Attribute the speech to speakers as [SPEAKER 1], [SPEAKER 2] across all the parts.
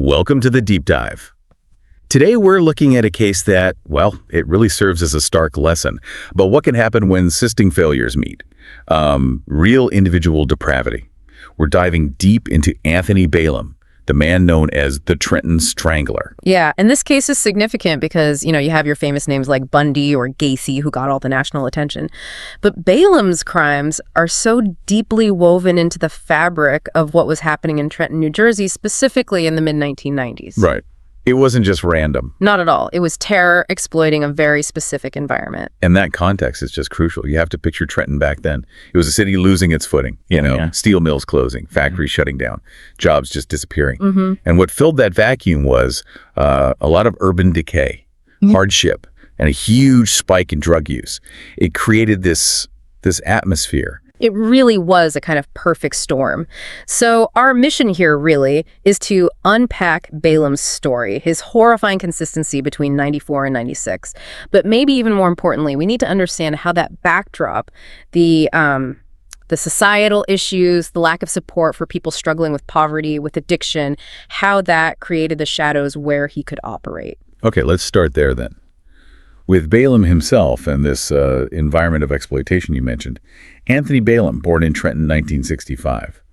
[SPEAKER 1] Welcome to the Deep Dive. Today we're looking at a case that, well, it really serves as a stark lesson about what can happen when system failures meet. Real individual depravity. We're diving deep into Anthony Balaam, the man known as the Trenton Strangler.
[SPEAKER 2] Yeah, and this case is significant because, you have your famous names like Bundy or Gacy who got all the national attention. But Balaam's crimes are so deeply woven into the fabric of what was happening in Trenton, New Jersey, specifically in the mid-1990s.
[SPEAKER 1] Right. It wasn't just random.
[SPEAKER 2] Not at all. It was terror exploiting a very specific environment.
[SPEAKER 1] And that context is just crucial. You have to picture Trenton back then. It was a city losing its footing, steel mills closing, factories shutting down, jobs just disappearing. And what filled that vacuum was a lot of urban decay, hardship, and a huge spike in drug use. It created this atmosphere.
[SPEAKER 2] It really was a kind of perfect storm. So our mission here really is to unpack Balaam's story, his horrifying consistency between 94 and 96. But maybe even more importantly, we need to understand how that backdrop, the societal issues, the lack of support for people struggling with poverty, with addiction, how that created the shadows where he could operate.
[SPEAKER 1] Okay, let's start there then. With Balaam himself and this environment of exploitation you mentioned, Anthony Balaam, born in Trenton, 1965.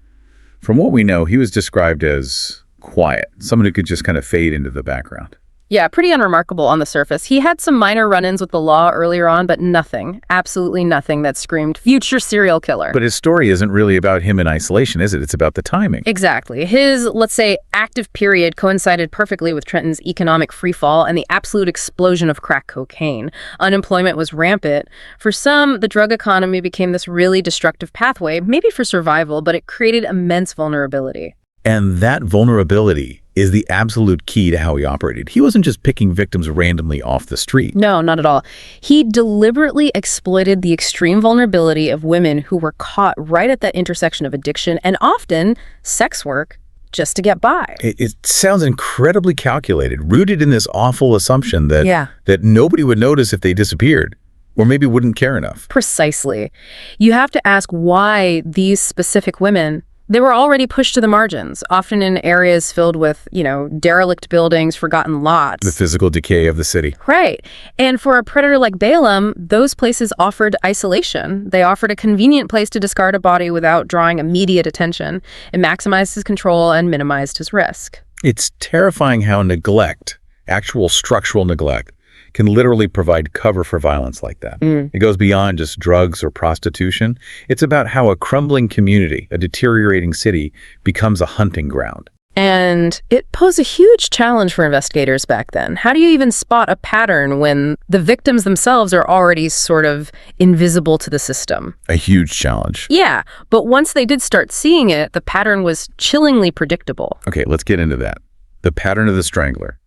[SPEAKER 1] From what we know, he was described as quiet, someone who could just kind of fade into the background.
[SPEAKER 2] Yeah, pretty unremarkable on the surface. He had some minor run-ins with the law earlier on, but nothing, absolutely nothing that screamed future serial killer.
[SPEAKER 1] But his story isn't really about him in isolation, is it? It's about the timing.
[SPEAKER 2] Exactly. His, let's say, active period coincided perfectly with Trenton's economic freefall and the absolute explosion of crack cocaine. Unemployment was rampant. For some, the drug economy became this really destructive pathway, maybe for survival, but it created immense vulnerability.
[SPEAKER 1] And that vulnerability is the absolute key to how he operated. He wasn't just picking victims randomly off the street.
[SPEAKER 2] No, not at all. He deliberately exploited the extreme vulnerability of women who were caught right at that intersection of addiction and often sex work just to get by.
[SPEAKER 1] It sounds incredibly calculated, rooted in this awful assumption that nobody would notice if they disappeared, or maybe wouldn't care enough.
[SPEAKER 2] Precisely. You have to ask why these specific women. They were already pushed to the margins, often in areas filled with, derelict buildings, forgotten lots.
[SPEAKER 1] The physical decay of the city.
[SPEAKER 2] Right. And for a predator like Balaam, those places offered isolation. They offered a convenient place to discard a body without drawing immediate attention. It maximized his control and minimized his risk.
[SPEAKER 1] It's terrifying how neglect, actual structural neglect, can literally provide cover for violence like that. It goes beyond just drugs or prostitution. It's about how a crumbling community, a deteriorating city, becomes a hunting ground.
[SPEAKER 2] And it posed a huge challenge for investigators back then. How do you even spot a pattern when the victims themselves are already sort of invisible to the system?
[SPEAKER 1] A huge challenge.
[SPEAKER 2] Yeah, but once they did start seeing it, the pattern was chillingly predictable.
[SPEAKER 1] Okay, let's get into that. The pattern of the Strangler.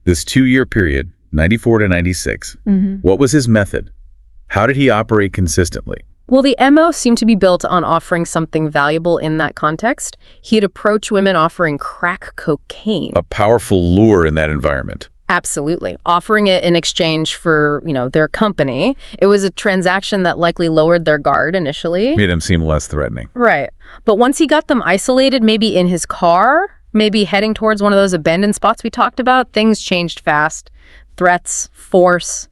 [SPEAKER 1] This 2-year period, 94 to 96. What was his method? How did he operate consistently?
[SPEAKER 2] Well, the MO seemed to be built on offering something valuable in that context. He'd approach women offering crack cocaine.
[SPEAKER 1] A powerful lure in that environment.
[SPEAKER 2] Absolutely. Offering it in exchange for, their company. It was a transaction that likely lowered their guard initially.
[SPEAKER 1] Made him seem less threatening.
[SPEAKER 2] Right. But once he got them isolated, maybe in his car, maybe heading towards one of those abandoned spots we talked about, things changed fast. Threats, force,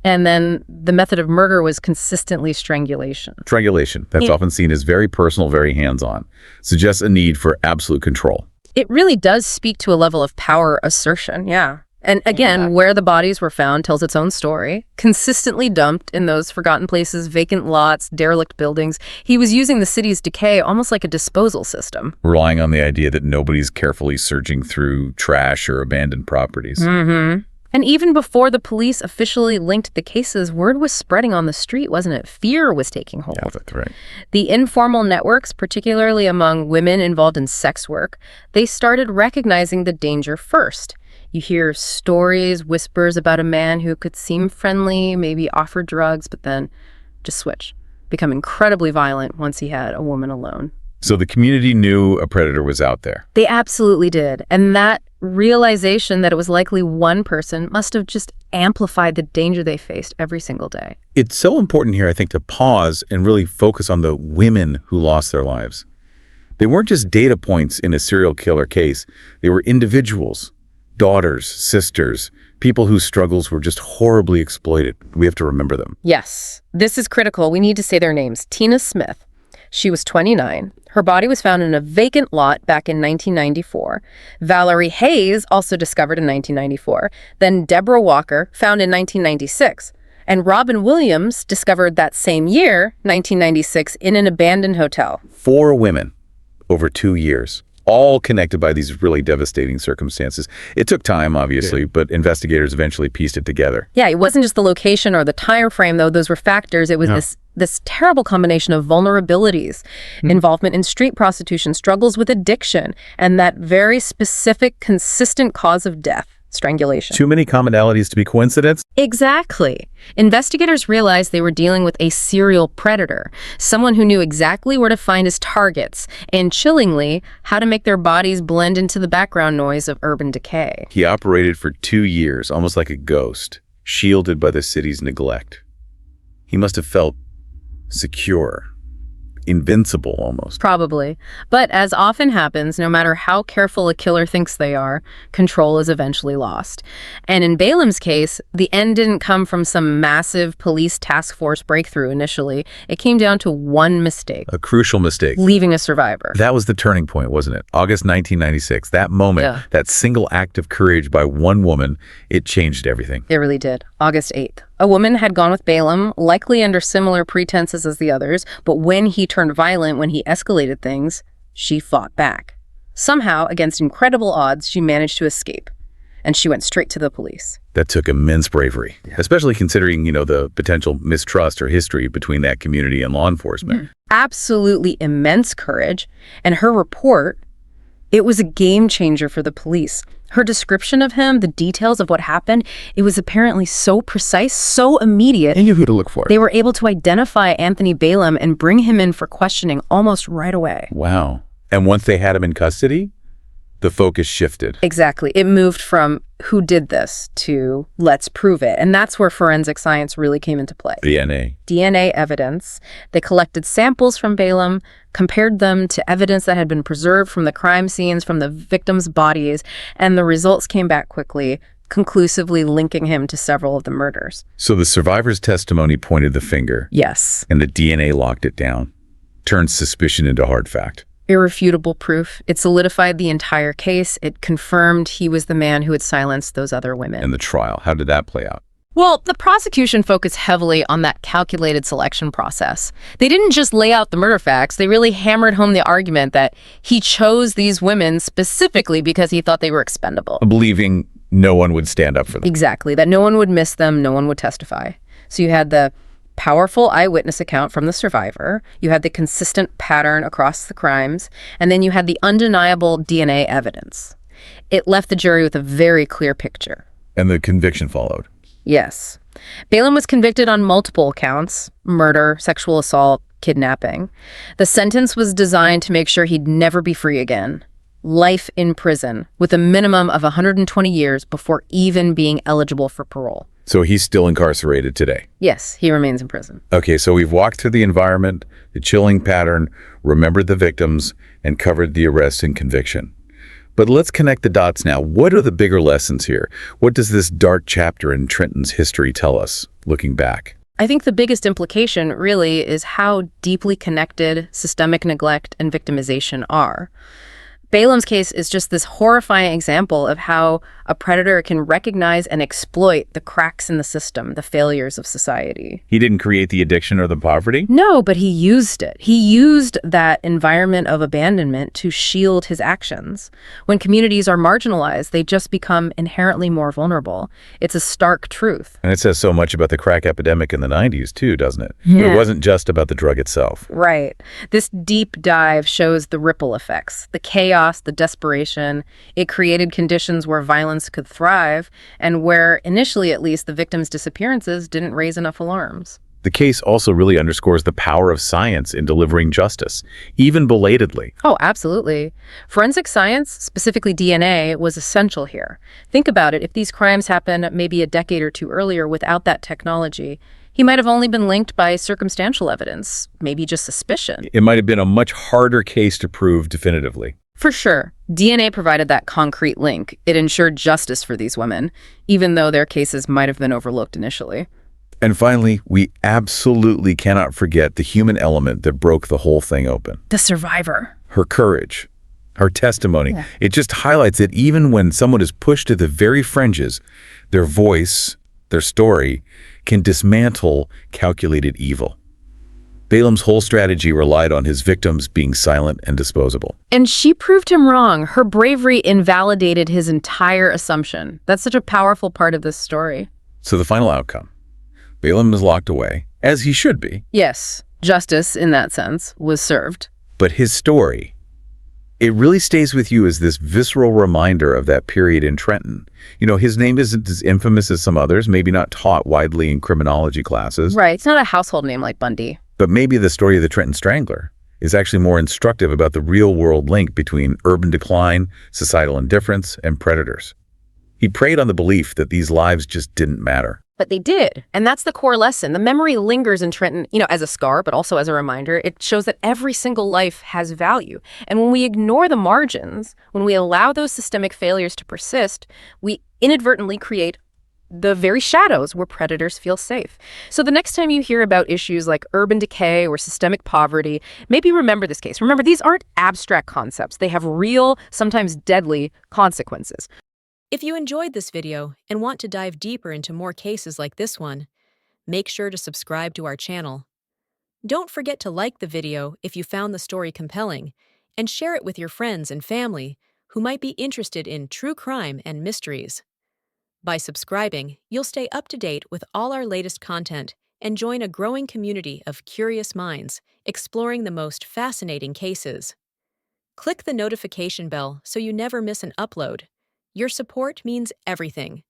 [SPEAKER 2] and then the method of murder was consistently strangulation.
[SPEAKER 1] Strangulation. That's often seen as very personal, very hands-on. Suggests a need for absolute control.
[SPEAKER 2] It really does speak to a level of power assertion, yeah. And again, where the bodies were found tells its own story. Consistently dumped in those forgotten places, vacant lots, derelict buildings. He was using the city's decay almost like a disposal system.
[SPEAKER 1] Relying on the idea that nobody's carefully searching through trash or abandoned properties.
[SPEAKER 2] And even before the police officially linked the cases, word was spreading on the street, wasn't it? Fear was taking hold.
[SPEAKER 1] Yeah, that's right.
[SPEAKER 2] The informal networks, particularly among women involved in sex work, they started recognizing the danger first. You hear stories, whispers about a man who could seem friendly, maybe offer drugs, but then just switch, become incredibly violent once he had a woman alone.
[SPEAKER 1] So the community knew a predator was out there.
[SPEAKER 2] They absolutely did. And that realization that it was likely one person must have just amplified the danger they faced every single day.
[SPEAKER 1] It's so important here, I think, to pause and really focus on the women who lost their lives. They weren't just data points in a serial killer case. They were individuals, daughters, sisters, people whose struggles were just horribly exploited. We have to remember them.
[SPEAKER 2] Yes, this is critical. We need to say their names. Tina Smith. She was 29. Her body was found in a vacant lot back in 1994. Valerie Hayes, also discovered in 1994. Then Deborah Walker, found in 1996. And Robin Williams, discovered that same year, 1996, in an abandoned hotel.
[SPEAKER 1] 4 women over 2 years, all connected by these really devastating circumstances. It took time, obviously, but investigators eventually pieced it together.
[SPEAKER 2] Yeah, it wasn't just the location or the time frame, though. Those were factors. It was this terrible combination of vulnerabilities, involvement in street prostitution, struggles with addiction, and that very specific, consistent cause of death. Strangulation.
[SPEAKER 1] Too many commonalities to be coincidence?
[SPEAKER 2] Exactly. Investigators realized they were dealing with a serial predator, someone who knew exactly where to find his targets, and chillingly, how to make their bodies blend into the background noise of urban decay.
[SPEAKER 1] He operated for 2 years, almost like a ghost, shielded by the city's neglect. He must have felt secure. Invincible, almost.
[SPEAKER 2] Probably. But as often happens, no matter how careful a killer thinks they are, control is eventually lost. And in Balaam's case, the end didn't come from some massive police task force breakthrough initially. It came down to one mistake.
[SPEAKER 1] A crucial mistake.
[SPEAKER 2] Leaving a survivor.
[SPEAKER 1] That was the turning point, wasn't it? August 1996. That moment, that single act of courage by one woman, it changed everything.
[SPEAKER 2] It really did. August 8th. A woman had gone with Balaam, likely under similar pretenses as the others, but when he turned violent, when he escalated things, she fought back. Somehow, against incredible odds, she managed to escape, and she went straight to the police.
[SPEAKER 1] That took immense bravery, especially considering, the potential mistrust or history between that community and law enforcement.
[SPEAKER 2] Absolutely immense courage, and her report, it was a game changer for the police. Her description of him, the details of what happened, it was apparently so precise, so immediate.
[SPEAKER 3] And you knew who to look for.
[SPEAKER 2] They were able to identify Anthony Balaam and bring him in for questioning almost right away.
[SPEAKER 1] Wow. And once they had him in custody, the focus shifted.
[SPEAKER 2] Exactly. It moved from who did this to let's prove it. And that's where forensic science really came into play. DNA evidence. They collected samples from Balaam, compared them to evidence that had been preserved from the crime scenes, from the victims' bodies, and the results came back quickly, conclusively linking him to several of the murders.
[SPEAKER 1] So the survivor's testimony pointed the finger.
[SPEAKER 2] Yes.
[SPEAKER 1] And the DNA locked it down, turned suspicion into hard fact.
[SPEAKER 2] Irrefutable proof. It solidified the entire case. It confirmed he was the man who had silenced those other women.
[SPEAKER 1] And the trial, how did that play out?
[SPEAKER 2] Well, the prosecution focused heavily on that calculated selection process. They didn't just lay out the murder facts, they really hammered home the argument that he chose these women specifically because he thought they were expendable.
[SPEAKER 1] Believing no one would stand up for them.
[SPEAKER 2] Exactly, that no one would miss them, no one would testify. So you had the powerful eyewitness account from the survivor, you had the consistent pattern across the crimes, and then you had the undeniable DNA evidence. It left the jury with a very clear picture.
[SPEAKER 1] And the conviction followed.
[SPEAKER 2] Yes. Balaam was convicted on multiple counts: murder, sexual assault, kidnapping. The sentence was designed to make sure he'd never be free again. Life in prison, with a minimum of 120 years before even being eligible for parole.
[SPEAKER 1] So he's still incarcerated today?
[SPEAKER 2] Yes, he remains in prison.
[SPEAKER 1] Okay, so we've walked through the environment, the chilling pattern, remembered the victims, and covered the arrest and conviction. But let's connect the dots now. What are the bigger lessons here? What does this dark chapter in Trenton's history tell us, looking back?
[SPEAKER 2] I think the biggest implication, really, is how deeply connected systemic neglect and victimization are. Balaam's case is just this horrifying example of how a predator can recognize and exploit the cracks in the system, the failures of society.
[SPEAKER 1] He didn't create the addiction or the poverty?
[SPEAKER 2] No, but he used it. He used that environment of abandonment to shield his actions. When communities are marginalized, they just become inherently more vulnerable. It's a stark truth.
[SPEAKER 1] And it says so much about the crack epidemic in the 90s, too, doesn't it?
[SPEAKER 2] Yeah.
[SPEAKER 1] It wasn't just about the drug itself.
[SPEAKER 2] Right. This deep dive shows the ripple effects, the chaos, the desperation. It created conditions where violence could thrive and where, initially at least, the victims' disappearances didn't raise enough alarms.
[SPEAKER 1] The case also really underscores the power of science in delivering justice, even belatedly.
[SPEAKER 2] Oh, absolutely. Forensic science, specifically DNA, was essential here. Think about it. If these crimes happened maybe a decade or two earlier without that technology, He might have only been linked by circumstantial evidence, maybe just suspicion.
[SPEAKER 1] It might have been a much harder case to prove definitively.
[SPEAKER 2] For sure, DNA provided that concrete link. It ensured justice for these women, even though their cases might have been overlooked initially.
[SPEAKER 1] And finally, we absolutely cannot forget the human element that broke the whole thing open.
[SPEAKER 2] The survivor.
[SPEAKER 1] Her courage, her testimony. Yeah. It just highlights that even when someone is pushed to the very fringes, their voice, their story, can dismantle calculated evil. Balaam's whole strategy relied on his victims being silent and disposable.
[SPEAKER 2] And she proved him wrong. Her bravery invalidated his entire assumption. That's such a powerful part of this story.
[SPEAKER 1] So the final outcome. Balaam is locked away, as he should be.
[SPEAKER 2] Yes, justice, in that sense, was served.
[SPEAKER 1] But his story, it really stays with you as this visceral reminder of that period in Trenton. You know, his name isn't as infamous as some others, maybe not taught widely in criminology classes.
[SPEAKER 2] Right, it's not a household name like Bundy.
[SPEAKER 1] But maybe the story of the Trenton Strangler is actually more instructive about the real-world link between urban decline, societal indifference, and predators. He preyed on the belief that these lives just didn't matter.
[SPEAKER 2] But they did. And that's the core lesson. The memory lingers in Trenton, as a scar, but also as a reminder. It shows that every single life has value. And when we ignore the margins, when we allow those systemic failures to persist, we inadvertently create the very shadows where predators feel safe. So the next time you hear about issues like urban decay or systemic poverty, maybe remember this case. Remember, these aren't abstract concepts. They have real, sometimes deadly consequences.
[SPEAKER 3] If you enjoyed this video and want to dive deeper into more cases like this one, make sure to subscribe to our channel. Don't forget to like the video if you found the story compelling, and share it with your friends and family who might be interested in true crime and mysteries. By subscribing, you'll stay up to date with all our latest content and join a growing community of curious minds exploring the most fascinating cases. Click the notification bell so you never miss an upload. Your support means everything.